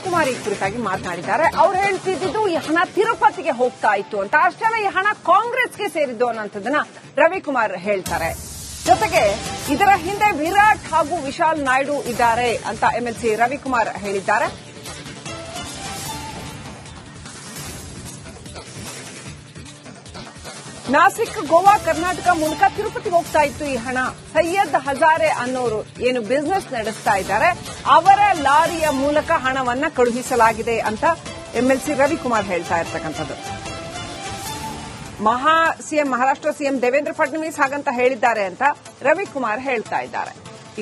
ಕುಮಾರ್ ಈ ಕುರಿತಾಗಿ ಮಾತನಾಡಿದ್ದಾರೆ. ಅವ್ರು ಹೇಳ್ತಿದ್ದು ಈ ಹಣ ತಿರುಪತಿಗೆ ಹೋಗ್ತಾ ಇತ್ತು ಅಂತ. ಅಷ್ಟೆಲ್ಲ ಈ ಹಣ ಕಾಂಗ್ರೆಸ್ಗೆ ಸೇರಿದ್ದು ಅನ್ನೋಂಥದ್ದನ್ನ ರವಿಕುಮಾರ್ ಹೇಳ್ತಾರೆ. ಜೊತೆಗೆ ಇದರ ಹಿಂದೆ ವಿರಾಟ್ ಹಾಗೂ ವಿಶಾಲ್ ನಾಯ್ಡು ಇದ್ದಾರೆ ಅಂತ ಎಂಎಲ್ಸಿ ರವಿಕುಮಾರ್ ಹೇಳಿದ್ದಾರೆ. ನಾಸಿಕ್, ಗೋವಾ, ಕರ್ನಾಟಕ ಮೂಲಕ ತಿರುಪತಿಗೆ ಹೋಗ್ತಾ ಇತ್ತು ಈ ಹಣ. ಸೈಯದ್ ಹಜಾರೆ ಅನ್ನೋರು ಏನು ಬಿಸಿನೆಸ್ ನಡೆಸ್ತಾ ಇದ್ದಾರೆ, ಅವರ ಲಾರಿಯ ಮೂಲಕ ಹಣವನ್ನ ಕಳುಹಿಸಲಾಗಿದೆ ಅಂತ ಎಂಎಲ್ಸಿ ರವಿಕುಮಾರ್ ಹೇಳ್ತಾ ಇರ್ತಕ್ಕಂಥದ್ದು. ಮಹಾರಾಷ್ಟ್ರ ಸಿಎಂ ದೇವೇಂದ್ರ ಫಡ್ನವೀಸ್ ಹಾಗಂತ ಹೇಳಿದ್ದಾರೆ ಅಂತ ರವಿಕುಮಾರ್ ಹೇಳ್ತಾ ಇದ್ದಾರೆ.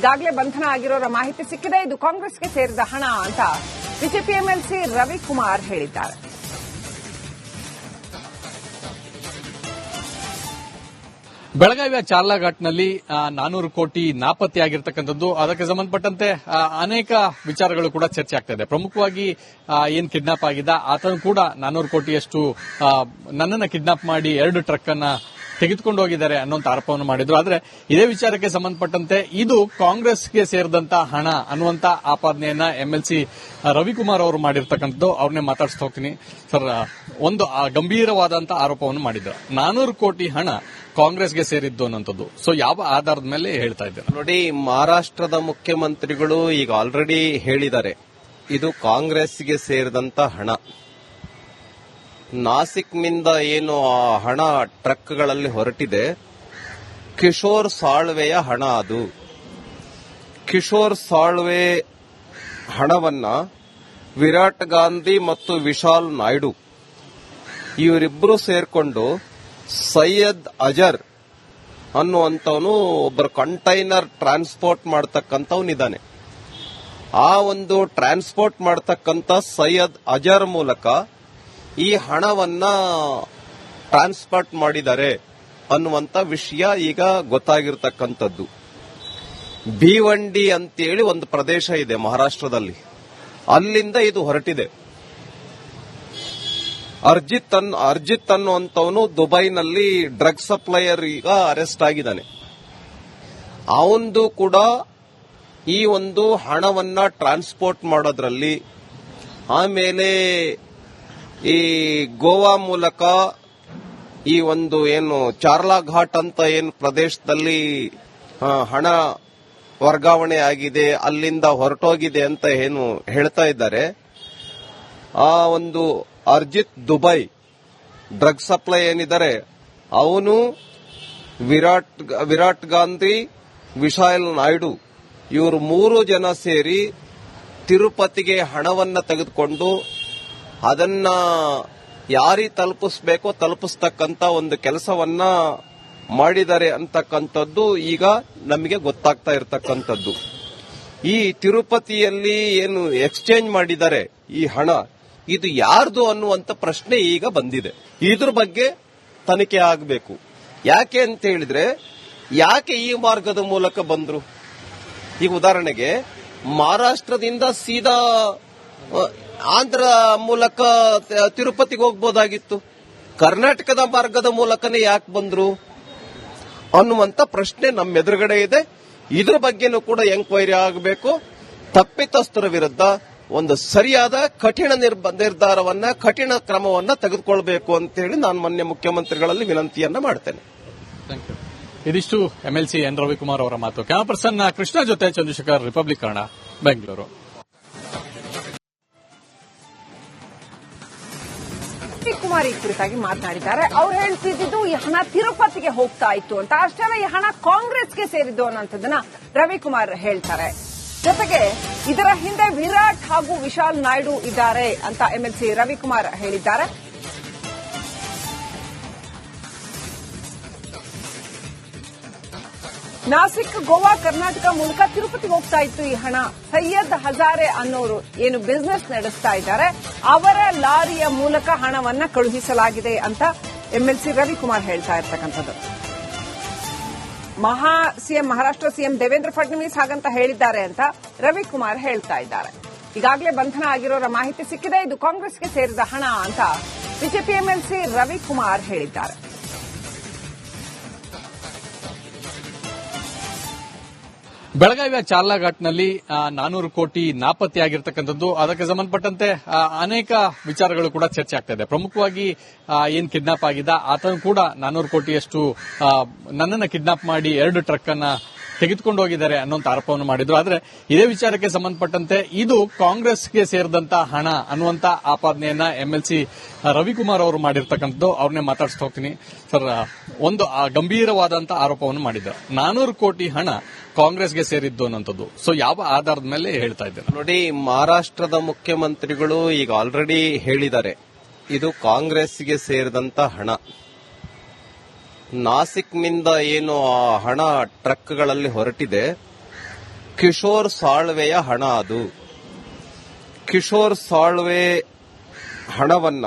ಈಗಾಗಲೇ ಬಂಧನ ಆಗಿರೋರ ಮಾಹಿತಿ ಸಿಕ್ಕಿದೆ. ಇದು ಕಾಂಗ್ರೆಸ್ಗೆ ಸೇರಿದ ಹಣ ಅಂತ ಬಿಜೆಪಿ ಎಂಎಲ್ಸಿ ರವಿಕುಮಾರ್ ಹೇಳಿದ್ದಾರೆ. ಬೆಳಗಾವಿಯ ಚಾರ್ಲಾಘಾಟ್ನಲ್ಲಿ 400 ಕೋಟಿ ನಾಪತ್ತೆಯಾಗಿರ್ತಕ್ಕಂಥದ್ದು. ಅದಕ್ಕೆ ಸಂಬಂಧಪಟ್ಟಂತೆ ಅನೇಕ ವಿಚಾರಗಳು ಕೂಡ ಚರ್ಚೆ ಆಗ್ತಾ ಇದೆ. ಪ್ರಮುಖವಾಗಿ ಏನ್ ಕಿಡ್ನಾಪ್ ಆಗಿದ್ದ ಆತನು ಕೂಡ 400 ಕೋಟಿಯಷ್ಟು ನನ್ನನ್ನು ಕಿಡ್ನಾಪ್ ಮಾಡಿ 2 ಟ್ರಕ್ ಅನ್ನ ತೆಗೆದುಕೊಂಡು ಹೋಗಿದ್ದಾರೆ ಅನ್ನುವಂತ ಆರೋಪವನ್ನು ಮಾಡಿದ್ರು. ಆದ್ರೆ ಇದೇ ವಿಚಾರಕ್ಕೆ ಸಂಬಂಧಪಟ್ಟಂತೆ ಇದು ಕಾಂಗ್ರೆಸ್ಗೆ ಸೇರಿದಂತ ಹಣ ಅನ್ನುವಂತ ಆಪಾದನೆಯನ್ನ ಎಂಎಲ್ಸಿ ರವಿಕುಮಾರ್ ಅವರು ಮಾಡಿರ್ತಕ್ಕಂಥದ್ದು. ಅವ್ರನ್ನೇ ಮಾತಾಡಿಸ್ತಾ ಹೋಗ್ತೀನಿ. ಸರ್, ಒಂದು ಗಂಭೀರವಾದಂತ ಆರೋಪವನ್ನು ಮಾಡಿದ್ರು. 400 ಕೋಟಿ ಹಣ ಕಾಂಗ್ರೆಸ್ಗೆ ಸೇರಿದ್ದು ಅನ್ನೋಂಥದ್ದು. ಸೊ ಯಾವ ಆಧಾರದ ಮೇಲೆ ಹೇಳ್ತಾ ಇದ್ದಾರೆ? ನೋಡಿ, ಮಹಾರಾಷ್ಟ್ರದ ಮುಖ್ಯಮಂತ್ರಿಗಳು ಈಗ ಆಲ್ರೆಡಿ ಹೇಳಿದ್ದಾರೆ, ಇದು ಕಾಂಗ್ರೆಸ್ಗೆ ಸೇರಿದಂತ ಹಣ. ನಾಸಿಕ್ನಿಂದ ಏನು ಆ ಹಣ ಟ್ರಕ್ಗಳಲ್ಲಿ ಹೊರಟಿದೆ, ಕಿಶೋರ್ ಸಾಳ್ವೆಯ ಹಣ ಅದು. ಕಿಶೋರ್ ಸಾಳ್ವೆ ಹಣವನ್ನ ವಿರಾಟ್ ಗಾಂಧಿ ಮತ್ತು ವಿಶಾಲ್ ನಾಯ್ಡು ಇವರಿಬ್ಬರು ಸೇರ್ಕೊಂಡು ಸೈಯದ್ ಅಜರ್ ಅನ್ನುವಂಥವನು ಒಬ್ಬರು ಕಂಟೈನರ್ ಟ್ರಾನ್ಸ್ಪೋರ್ಟ್ ಮಾಡತಕ್ಕಂಥವನಿದ್ದಾನೆ. ಆ ಒಂದು ಟ್ರಾನ್ಸ್ಪೋರ್ಟ್ ಮಾಡತಕ್ಕಂಥ ಸೈಯದ್ ಅಜರ್ ಮೂಲಕ ಈ ಹಣವನ್ನ ಟ್ರಾನ್ಸ್ಪೋರ್ಟ್ ಮಾಡಿದ್ದಾರೆ ಅನ್ನುವಂಥ ವಿಷಯ ಈಗ ಗೊತ್ತಾಗಿರ್ತಕ್ಕಂಥದ್ದು. ಭೀವಂಡಿ ಅಂತೇಳಿ ಒಂದು ಪ್ರದೇಶ ಇದೆ ಮಹಾರಾಷ್ಟ್ರದಲ್ಲಿ, ಅಲ್ಲಿಂದ ಇದು ಹೊರಟಿದೆ. ಅರ್ಜಿತ್ ಅನ್ನುವಂಥವನು ದುಬೈನಲ್ಲಿ ಡ್ರಗ್ ಸಪ್ಲೈಯರ್ ಈಗ ಅರೆಸ್ಟ್ ಆಗಿದ್ದಾನೆ. ಅವಂದು ಕೂಡ ಈ ಒಂದು ಹಣವನ್ನ ಟ್ರಾನ್ಸ್ಪೋರ್ಟ್ ಮಾಡೋದ್ರಲ್ಲಿ, ಆಮೇಲೆ ಈ ಗೋವಾ ಮೂಲಕ ಈ ಒಂದು ಏನು ಚಾರ್ಲಾಘಾಟ್ ಅಂತ ಏನು ಪ್ರದೇಶದಲ್ಲಿ ಹಣ ವರ್ಗಾವಣೆ ಆಗಿದೆ, ಅಲ್ಲಿಂದ ಹೊರಟೋಗಿದೆ ಅಂತ ಏನು ಹೇಳ್ತಾ ಇದ್ದಾರೆ. ಆ ಒಂದು ಅರ್ಜಿತ್ ದುಬೈ ಡ್ರಗ್ ಸಪ್ಲೈ ಏನಿದ್ದಾರೆ, ಅವನು ವಿರಾಟ್ ಗಾಂಧಿ, ವಿಶಾಲ್ ನಾಯ್ಡು ಇವರು 3 ಜನ ಸೇರಿ ತಿರುಪತಿಗೆ ಹಣವನ್ನ ತೆಗೆದುಕೊಂಡು ಅದನ್ನ ಯಾರಿಗೆ ತಲುಪಿಸಬೇಕೋ ತಲುಪಿಸ್ತಕ್ಕಂತ ಒಂದು ಕೆಲಸವನ್ನ ಮಾಡಿದ್ದಾರೆ ಅಂತಕ್ಕಂಥದ್ದು ಈಗ ನಮಗೆ ಗೊತ್ತಾಗ್ತಾ ಇರತಕ್ಕಂಥದ್ದು. ಈ ತಿರುಪತಿಯಲ್ಲಿ ಏನು ಎಕ್ಸ್ಚೇಂಜ್ ಮಾಡಿದ್ದಾರೆ ಈ ಹಣ, ಇದು ಯಾರ್ದು ಅನ್ನುವಂತ ಪ್ರಶ್ನೆ ಈಗ ಬಂದಿದೆ. ಇದ್ರ ಬಗ್ಗೆ ತನಿಖೆ ಆಗಬೇಕು. ಯಾಕೆ ಅಂತ ಹೇಳಿದ್ರೆ, ಯಾಕೆ ಈ ಮಾರ್ಗದ ಮೂಲಕ ಬಂದ್ರು? ಈಗ ಉದಾಹರಣೆಗೆ ಮಹಾರಾಷ್ಟ್ರದಿಂದ ಸೀದಾ ಆಂಧ್ರ ಮೂಲಕ ತಿರುಪತಿಗೆ ಹೋಗ್ಬೋದಾಗಿತ್ತು, ಕರ್ನಾಟಕದ ಮಾರ್ಗದ ಮೂಲಕನೇ ಯಾಕೆ ಬಂದ್ರು ಅನ್ನುವಂತ ಪ್ರಶ್ನೆ ನಮ್ಮ ಎದುರುಗಡೆ ಇದೆ. ಇದ್ರ ಬಗ್ಗೆನೂ ಕೂಡ ಎಂಕ್ವೈರಿ ಆಗಬೇಕು. ತಪ್ಪಿತಸ್ಥರ ವಿರುದ್ಧ ಒಂದು ಸರಿಯಾದ ಕಠಿಣ ನಿರ್ಧಾರವನ್ನ, ಕಠಿಣ ಕ್ರಮವನ್ನ ತೆಗೆದುಕೊಳ್ಬೇಕು ಅಂತ ಹೇಳಿ ನಾನು ಮಾನ್ಯ ಮುಖ್ಯಮಂತ್ರಿಗಳಲ್ಲಿ ವಿನಂತಿಯನ್ನ ಮಾಡ್ತೇನೆ. ಇದಿಷ್ಟು ಎಂಎಲ್ಸಿ ಎನ್ ರವಿಕುಮಾರ್ ಅವರ ಮಾತು. ಕ್ಯಾಮರಾ ಪರ್ಸನ್ ಕೃಷ್ಣ ಜೊತೆ ಚಂದ್ರಶೇಖರ್, ರಿಪಬ್ಲಿಕ್ ಕನ್ನಡ, ಬೆಂಗಳೂರು. ಕುಮಾರ್ ಈ ಕುರಿತಾಗಿ ಮಾತನಾಡಿದ್ದಾರೆ. ಅವ್ರು ಹೇಳ್ತಿದ್ದು ಈ ಹಣ ತಿರುಪತಿಗೆ ಹೋಗ್ತಾ ಇತ್ತು ಅಂತ. ಅಷ್ಟೆಲ್ಲ ಈ ಹಣ ಕಾಂಗ್ರೆಸ್ಗೆ ಸೇರಿದ್ದು ಅನ್ನೋಂಥದ್ದನ್ನ ರವಿಕುಮಾರ್ ಹೇಳ್ತಾರೆ. ಜೊತೆಗೆ ಇದರ ಹಿಂದೆ ವಿರಾಟ್ ಹಾಗೂ ವಿಶಾಲ್ ನಾಯ್ಡು ಇದ್ದಾರೆ ಅಂತ ಎಂಎಲ್ಸಿ ರವಿಕುಮಾರ್ ಹೇಳಿದ್ದಾರೆ. ನಾಸಿಕ್, ಗೋವಾ, ಕರ್ನಾಟಕ ಮೂಲಕ ತಿರುಪತಿಗೆ ಹೋಗ್ತಾ ಇತ್ತು ಈ ಹಣ. ಸೈಯದ್ ಹಜಾರೆ ಅನ್ನೋರು ಏನು ಬಿಸಿನೆಸ್ ನಡೆಸ್ತಾ ಇದ್ದಾರೆ, ಅವರ ಲಾರಿಯ ಮೂಲಕ ಹಣವನ್ನ ಕಳುಹಿಸಲಾಗಿದೆ ಅಂತ ಎಂಎಲ್ಸಿ ರವಿಕುಮಾರ್ ಹೇಳ್ತಾ ಇರ್ತಕ್ಕಂಥದ್ದು. ಮಹಾರಾಷ್ಟ್ರ ಸಿಎಂ ದೇವೇಂದ್ರ ಫಡ್ನವೀಸ್ ಹಾಗಂತ ಹೇಳಿದ್ದಾರೆ ಅಂತ ರವಿಕುಮಾರ್ ಹೇಳ್ತಾ ಇದ್ದಾರೆ. ಈಗಾಗಲೇ ಬಂಧನ ಆಗಿರೋರ ಮಾಹಿತಿ ಸಿಕ್ಕಿದೆ. ಇದು ಕಾಂಗ್ರೆಸ್ಗೆ ಸೇರಿದ ಹಣ ಅಂತ ಬಿಜೆಪಿ ಎಂಎಲ್ಸಿ ರವಿಕುಮಾರ್ ಹೇಳಿದ್ದಾರೆ. ಬೆಳಗಾವಿಯ ಚಾರ್ಲಾಘಾಟ್ನಲ್ಲಿ 400 ಕೋಟಿ ನಾಪತ್ತೆಯಾಗಿರ್ತಕ್ಕಂಥದ್ದು, ಅದಕ್ಕೆ ಸಂಬಂಧಪಟ್ಟಂತೆ ಅನೇಕ ವಿಚಾರಗಳು ಕೂಡ ಚರ್ಚೆ ಆಗ್ತಾ ಇದೆ. ಪ್ರಮುಖವಾಗಿ ಏನ್ ಕಿಡ್ನಾಪ್ ಆಗಿದ್ದ ಆತನು ಕೂಡ 400 ಕೋಟಿಯಷ್ಟು ನನ್ನನ್ನು ಕಿಡ್ನಾಪ್ ಮಾಡಿ 2 ಟ್ರಕ್ ಅನ್ನ ತೆಗೆದುಕೊಂಡು ಹೋಗಿದ್ದಾರೆ ಅನ್ನುವಂತ ಆರೋಪವನ್ನು ಮಾಡಿದ್ರು. ಆದ್ರೆ ಇದೇ ವಿಚಾರಕ್ಕೆ ಸಂಬಂಧಪಟ್ಟಂತೆ ಇದು ಕಾಂಗ್ರೆಸ್ಗೆ ಸೇರಿದಂತ ಹಣ ಅನ್ನುವಂತ ಆಪಾದನೆಯನ್ನ ಎಂಎಲ್ಸಿ ರವಿಕುಮಾರ್ ಅವರು ಮಾಡಿರ್ತಕ್ಕಂಥದ್ದು. ಅವ್ರನ್ನೇ ಮಾತಾಡಿಸ್ತಾ ಹೋಗ್ತೀನಿ. ಸರ್, ಒಂದು ಗಂಭೀರವಾದಂತ ಆರೋಪವನ್ನು ಮಾಡಿದ್ದಾರೆ. 400 ಕೋಟಿ ಹಣ ಕಾಂಗ್ರೆಸ್ಗೆ ಸೇರಿದ್ದು ಅನ್ನೋಂಥದ್ದು. ಸೊ ಯಾವ ಆಧಾರದ ಮೇಲೆ ಹೇಳ್ತಾ ಇದ್ದಾರೆ? ನೋಡಿ, ಮಹಾರಾಷ್ಟ್ರದ ಮುಖ್ಯಮಂತ್ರಿಗಳು ಈಗ ಆಲ್ರೆಡಿ ಹೇಳಿದ್ದಾರೆ, ಇದು ಕಾಂಗ್ರೆಸ್ಗೆ ಸೇರಿದಂತ ಹಣ. ನಾಸಿಕ್ನಿಂದ ಏನು ಆ ಹಣ ಟ್ರಕ್ಗಳಲ್ಲಿ ಹೊರಟಿದೆ, ಕಿಶೋರ್ ಸಾಳ್ವೆಯ ಹಣ ಅದು. ಕಿಶೋರ್ ಸಾಳ್ವೆ ಹಣವನ್ನ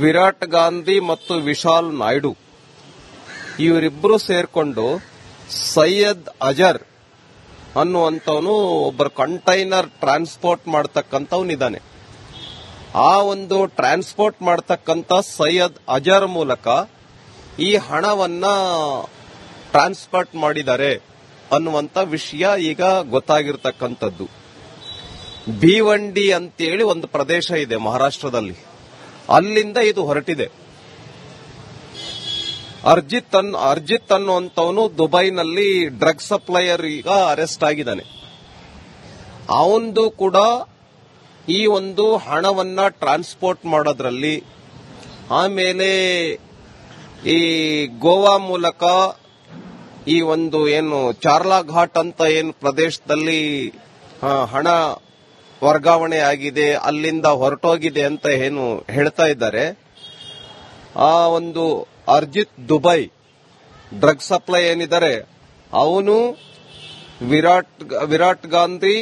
ವಿರಾಟ್ ಗಾಂಧಿ ಮತ್ತು ವಿಶಾಲ್ ನಾಯ್ಡು ಇವರಿಬ್ಬರು ಸೇರ್ಕೊಂಡು ಸೈಯದ್ ಅಜರ್ ಅನ್ನುವಂಥವನು ಒಬ್ಬರು ಕಂಟೈನರ್ ಟ್ರಾನ್ಸ್ಪೋರ್ಟ್ ಮಾಡತಕ್ಕಂಥವನಿದ್ದಾನೆ. ಆ ಒಂದು ಟ್ರಾನ್ಸ್ಪೋರ್ಟ್ ಮಾಡತಕ್ಕಂಥ ಸೈಯದ್ ಅಜರ್ ಮೂಲಕ ಈ ಹಣವನ್ನ ಟ್ರಾನ್ಸ್ಪೋರ್ಟ್ ಮಾಡಿದ್ದಾರೆ ಅನ್ನುವಂಥ ವಿಷಯ ಈಗ ಗೊತ್ತಾಗಿರ್ತಕ್ಕಂಥದ್ದು. ಭೀವಂಡಿ ಅಂತೇಳಿ ಒಂದು ಪ್ರದೇಶ ಇದೆ ಮಹಾರಾಷ್ಟ್ರದಲ್ಲಿ, ಅಲ್ಲಿಂದ ಇದು ಹೊರಟಿದೆ. ಅರ್ಜಿತ್ ಅನ್ನುವಂಥವನು ದುಬೈನಲ್ಲಿ ಡ್ರಗ್ ಸಪ್ಲೈಯರ್ ಈಗ ಅರೆಸ್ಟ್ ಆಗಿದ್ದಾನೆ. ಅವಂದು ಕೂಡ ಈ ಒಂದು ಹಣವನ್ನ ಟ್ರಾನ್ಸ್ಪೋರ್ಟ್ ಮಾಡೋದ್ರಲ್ಲಿ, ಆಮೇಲೆ ಈ ಗೋವಾ ಮೂಲಕ ಈ ಒಂದು ಏನು ಚಾರ್ಲಾಘಾಟ್ ಅಂತ ಏನು ಪ್ರದೇಶದಲ್ಲಿ ಹಣ ವರ್ಗಾವಣೆ ಆಗಿದೆ, ಅಲ್ಲಿಂದ ಹೊರಟೋಗಿದೆ ಅಂತ ಏನು ಹೇಳ್ತಾ ಇದ್ದಾರೆ. ಆ ಒಂದು ಅರ್ಜಿತ್ ದುಬೈ ಡ್ರಗ್ ಸಪ್ಲೈ ಏನಿದ್ದಾರೆ ಅವನು ವಿರಾಟ್ ಗಾಂಧಿ,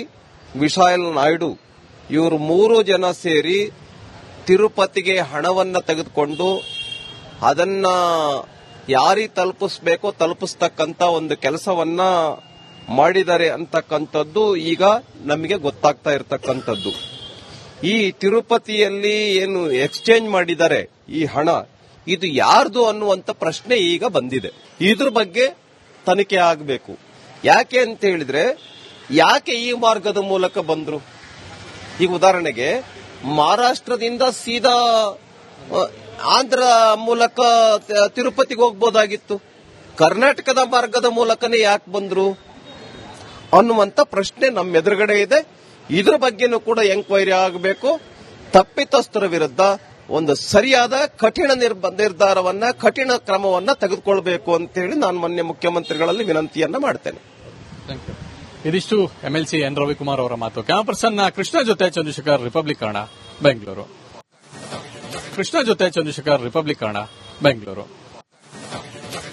ವಿಶಾಲ್ ನಾಯ್ಡು ಇವರು 3 ಜನ ಸೇರಿ ತಿರುಪತಿಗೆ ಹಣವನ್ನ ತೆಗೆದುಕೊಂಡು ಅದನ್ನ ಯಾರಿಗೆ ತಲುಪಿಸಬೇಕೋ ತಲುಪಿಸ್ತಕ್ಕಂತ ಒಂದು ಕೆಲಸವನ್ನ ಮಾಡಿದ್ದಾರೆ ಅಂತಕ್ಕಂಥದ್ದು ಈಗ ನಮಗೆ ಗೊತ್ತಾಗ್ತಾ ಇರತಕ್ಕಂಥದ್ದು. ಈ ತಿರುಪತಿಯಲ್ಲಿ ಏನು ಎಕ್ಸ್ಚೇಂಜ್ ಮಾಡಿದ್ದಾರೆ ಈ ಹಣ, ಇದು ಯಾರ್ದು ಅನ್ನುವಂತ ಪ್ರಶ್ನೆ ಈಗ ಬಂದಿದೆ. ಇದ್ರ ಬಗ್ಗೆ ತನಿಖೆ ಆಗಬೇಕು. ಯಾಕೆ ಅಂತ ಹೇಳಿದ್ರೆ, ಯಾಕೆ ಈ ಮಾರ್ಗದ ಮೂಲಕ ಬಂದ್ರು? ಈಗ ಉದಾಹರಣೆಗೆ ಮಹಾರಾಷ್ಟ್ರದಿಂದ ಸೀದಾ ಆಂಧ್ರ ಮೂಲಕ ತಿರುಪತಿಗೆ ಹೋಗ್ಬೋದಾಗಿತ್ತು, ಕರ್ನಾಟಕದ ಮಾರ್ಗದ ಮೂಲಕನೇ ಯಾಕೆ ಬಂದ್ರು ಅನ್ನುವಂತ ಪ್ರಶ್ನೆ ನಮ್ಮ ಎದುರುಗಡೆ ಇದೆ. ಇದ್ರ ಬಗ್ಗೆನೂ ಕೂಡ ಎಂಕ್ವೈರಿ ಆಗಬೇಕು. ತಪ್ಪಿತಸ್ಥರ ವಿರುದ್ಧ ಒಂದು ಸರಿಯಾದ ಕಠಿಣ ನಿರ್ಧಾರವನ್ನ, ಕಠಿಣ ಕ್ರಮವನ್ನ ತೆಗೆದುಕೊಳ್ಬೇಕು ಅಂತ ಹೇಳಿ ನಾನು ಮಾನ್ಯ ಮುಖ್ಯಮಂತ್ರಿಗಳಲ್ಲಿ ವಿನಂತಿಯನ್ನ ಮಾಡ್ತೇನೆ. ಇದಿಷ್ಟು ಎಂಎಲ್ಸಿ ಎನ್ ರವಿಕುಮಾರ್ ಅವರ ಮಾತು. ಕ್ಯಾಮರಾ ಪರ್ಸನ್ ಕೃಷ್ಣ ಜೊತೆ ಚಂದ್ರಶೇಖರ್, ರಿಪಬ್ಲಿಕ್ ಕನ್ನಡ, ಬೆಂಗಳೂರು.